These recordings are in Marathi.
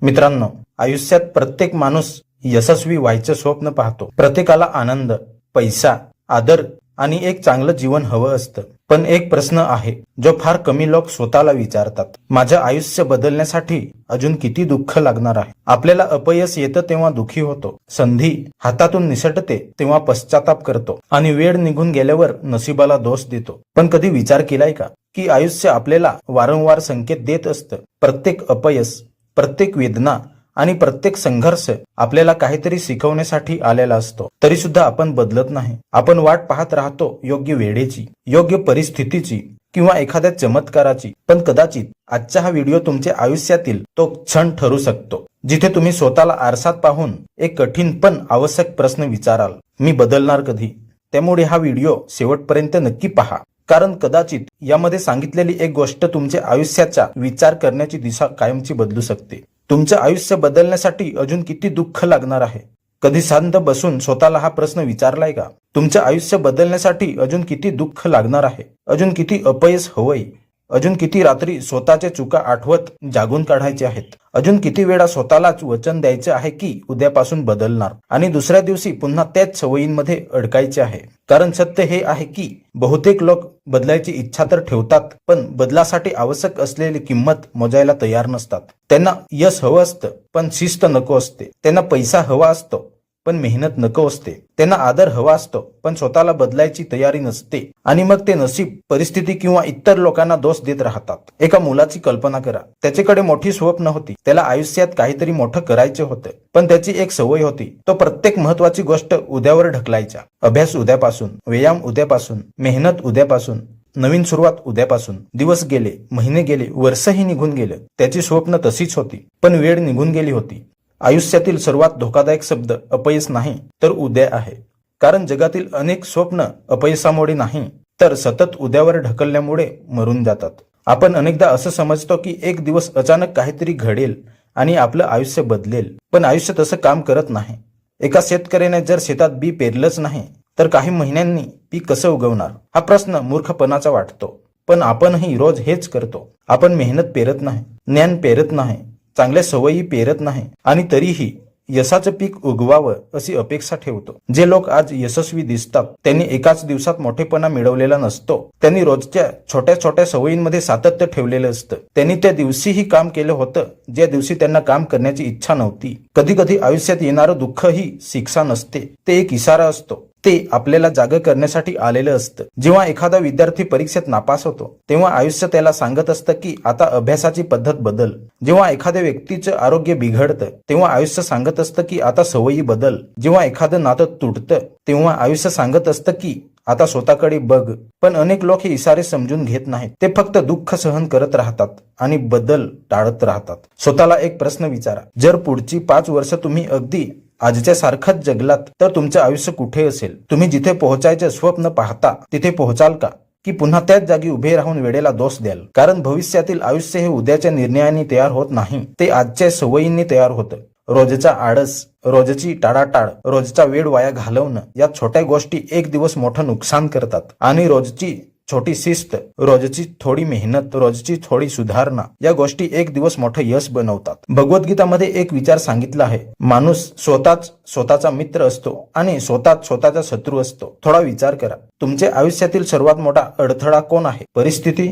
मित्रांनो, आयुष्यात प्रत्येक माणूस यशस्वी व्हायचं स्वप्न पाहतो. प्रत्येकाला आनंद, पैसा, आदर आणि एक चांगलं जीवन हवं असतं. पण एक प्रश्न आहे जो फार कमी लोक स्वतःला विचारतात. माझं आयुष्य बदलण्यासाठी अजून किती दुःख लागणार आहे? आपल्याला अपयश येतं तेव्हा दुःखी होतो, संधी हातातून निसटते तेव्हा पश्चाताप करतो आणि वेळ निघून गेल्यावर नशिबाला दोष देतो. पण कधी विचार केलाय का की आयुष्य आपल्याला वारंवार संकेत देत असतं? प्रत्येक अपयश, प्रत्येक वेदना आणि प्रत्येक संघर्ष आपल्याला काहीतरी शिकवण्यासाठी आलेला असतो. तरी सुद्धा आपण बदलत नाही. आपण वाट पाहत राहतो योग्य वेळेची, योग्य परिस्थितीची किंवा एखाद्या चमत्काराची. पण कदाचित आजचा हा व्हिडिओ तुमच्या आयुष्यातील तो क्षण ठरू शकतो जिथे तुम्ही स्वतःला आरसात पाहून एक कठीण पण आवश्यक प्रश्न विचाराल, मी बदलणार कधी? त्यामुळे हा व्हिडिओ शेवटपर्यंत नक्की पहा, कारण कदाचित यामध्ये सांगितलेली एक गोष्ट तुमच्या आयुष्याचा विचार करण्याची दिशा कायमची बदलू शकते. तुमचं आयुष्य बदलण्यासाठी अजून किती दुःख लागणार आहे? कधी शांत बसून स्वतःला हा प्रश्न विचारलाय का? तुमचं आयुष्य बदलण्यासाठी अजून किती दुःख लागणार आहे? अजून किती अपयश हवंय? अजून किती रात्री स्वतःच्या चुका आठवत जागून काढायचे आहेत? अजून किती वेळा स्वतःलाच वचन द्यायचे आहे की उद्यापासून बदलणार, आणि दुसऱ्या दिवशी पुन्हा त्याच सवयींमध्ये अडकायचे आहे? कारण सत्य हे आहे की बहुतेक लोक बदलायची इच्छा तर ठेवतात, पण बदलासाठी आवश्यक असलेली किंमत मोजायला तयार नसतात. त्यांना यश हवं असतं पण शिस्त नको असते. त्यांना पैसा हवा असतो पण मेहनत नको असते. त्यांना आदर हवा असतो पण स्वतःला बदलायची तयारी नसते. आणि मग ते नशीब, परिस्थिती किंवा इतर लोकांना दोष देत राहतात. एका मुलाची कल्पना करा. त्याच्याकडे मोठी स्वप्न होती. त्याला आयुष्यात काहीतरी मोठं करायचे होते. पण त्याची एक सवय होती, तो प्रत्येक महत्वाची गोष्ट उद्यावर ढकलायचा. अभ्यास उद्यापासून, व्यायाम उद्यापासून, मेहनत उद्यापासून, नवीन सुरुवात उद्यापासून. दिवस गेले, महिने गेले, वर्षही निघून गेले. त्याची स्वप्न तशीच होती, पण वेळ निघून गेली होती. आयुष्यातील सर्वात धोकादायक शब्द अपयश नाही तर उद्या आहे. कारण जगातील अनेक स्वप्न अपयशामुळे नाही तर सतत उद्यावर ढकलल्यामुळे मरून जातात. आपण अनेकदा असं समजतो की एक दिवस अचानक काहीतरी घडेल आणि आपलं आयुष्य बदलेल, पण आयुष्य तसं काम करत नाही. एका शेतकऱ्याने जर शेतात बी पेरलंच नाही तर काही महिन्यांनी पीक कसं उगवणार? हा प्रश्न मूर्खपणाचा वाटतो, पण आपणही रोज हेच करतो. आपण मेहनत पेरत नाही, ज्ञान पेरत नाही, चांगल्या सवयी पेरत नाही, आणि तरीही यशाचं पीक उगवावं अशी अपेक्षा ठेवतो. जे लोक आज यशस्वी दिसतात त्यांनी एकाच दिवसात मोठेपणा मिळवलेला नसतो. त्यांनी रोजच्या छोट्या छोट्या सवयींमध्ये सातत्य ठेवलेलं असतं. त्यांनी त्या दिवशीही काम केलं होतं ज्या दिवशी त्यांना काम करण्याची इच्छा नव्हती. कधी कधी आयुष्यात येणारं दुःख ही शिक्षा नसते, ते एक इशारा असतो. ते आपल्याला जागा करण्यासाठी आलेलं असतं. जेव्हा एखादा विद्यार्थी परीक्षेत नापास होतो तेव्हा आयुष्य त्याला सांगत असतं की आता अभ्यासाची पद्धत बदल. जेव्हा एखाद्या व्यक्तीचं आरोग्य बिघडतं तेव्हा आयुष्य सांगत असतं की आता सवयी बदल. जेव्हा एखादं नातं तुटतं तेव्हा आयुष्य सांगत असतं की आता स्वतःकडे बघ. पण अनेक लोक हे इशारे समजून घेत नाहीत. ते फक्त दुःख सहन करत राहतात आणि बदल टाळत राहतात. स्वतःला एक प्रश्न विचारा, जर पुढची 5 वर्ष तुम्ही अगदी आजच्या सारखंच जगलात तर तुमचं आयुष्य कुठे असेल? तुम्ही जिथे पोहोचायचे स्वप्न पाहता तिथे पोहोचाल का, की पुन्हा त्याच जागी उभे राहून वेळेला दोष द्याल? कारण भविष्यातील आयुष्य हे उद्याच्या निर्णयांनी तयार होत नाही, ते आजच्या सवयींनी तयार होतं. रोजचा आळस, रोजची टाळाटाळ, रोजचा वेळ वाया घालवणं या छोट्या गोष्टी एक दिवस मोठं नुकसान करतात. आणि रोजची छोटी शिस्त, रोजची थोडी मेहनत, रोजची थोडी सुधारणा या गोष्टी एक दिवस मोठं यश बनवतात. भगवद्गीतामध्ये एक विचार सांगितला आहे, माणूस स्वतःच स्वतःचा मित्र असतो आणि स्वतःच स्वतःचा शत्रू असतो. थोडा विचार करा, तुमच्या आयुष्यातील सर्वात मोठा अडथळा कोण आहे? परिस्थिती,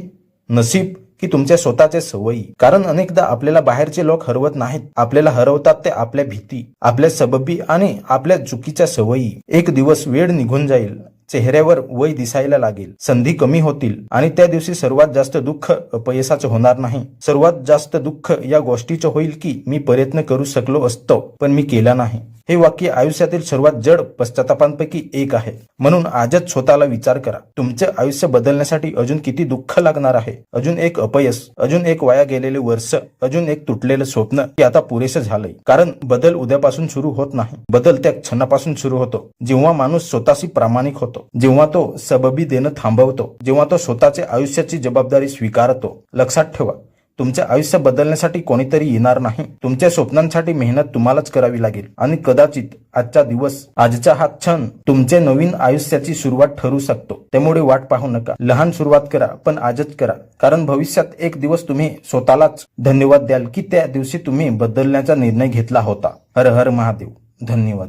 नशीब की तुमच्या स्वतःच्या सवयी? कारण अनेकदा आपल्याला बाहेरचे लोक हरवत नाहीत, आपल्याला हरवतात ते आपल्या भीती, आपल्या सबबी आणि आपल्या चुकीच्या सवयी. एक दिवस वेळ निघून जाईल, चेहऱ्यावर वय दिसायला लागेल, संधी कमी होतील, आणि त्या दिवशी सर्वात जास्त दुःख अपयशाचं होणार नाही, सर्वात जास्त दुःख या गोष्टीचं होईल की मी प्रयत्न करू शकलो असतो पण मी केला नाही. हे वाक्य आयुष्यातील सर्वात जड पश्चातापांपैकी एक आहे. म्हणून आजच स्वतःला विचार करा, तुमचं आयुष्य बदलण्यासाठी अजून किती दुःख लागणार आहे? अजून एक अपयश, अजून एक वाया गेलेले वर्ष, अजून एक तुटलेलं स्वप्न की आता पुरेसं झालंय? कारण बदल उद्यापासून सुरू होत नाही, बदल त्या क्षणापासून सुरू होतो जेव्हा माणूस स्वतःशी प्रामाणिक होतो, जेव्हा तो सबबी देणं थांबवतो, जेव्हा तो स्वतःच्या आयुष्याची जबाबदारी स्वीकारतो. लक्षात ठेवा, तुमचे आयुष्य बदलण्यासाठी कोणीतरी येणार नाही. तुमच्या स्वप्नांसाठी मेहनत तुम्हालाच करावी लागेल आणि कदाचित आजचा दिवस, आजचा हा क्षण तुमचे नवीन आयुष्याची सुरुवात ठरू शकतो. त्यामुळे वाट पाहू नका. लहान सुरुवात करा, पण आजच करा. कारण भविष्यात एक दिवस तुम्ही स्वतःलाच धन्यवाद द्याल की त्या दिवशी तुम्ही बदलण्याचा निर्णय घेतला होता. हर हर महादेव. धन्यवाद.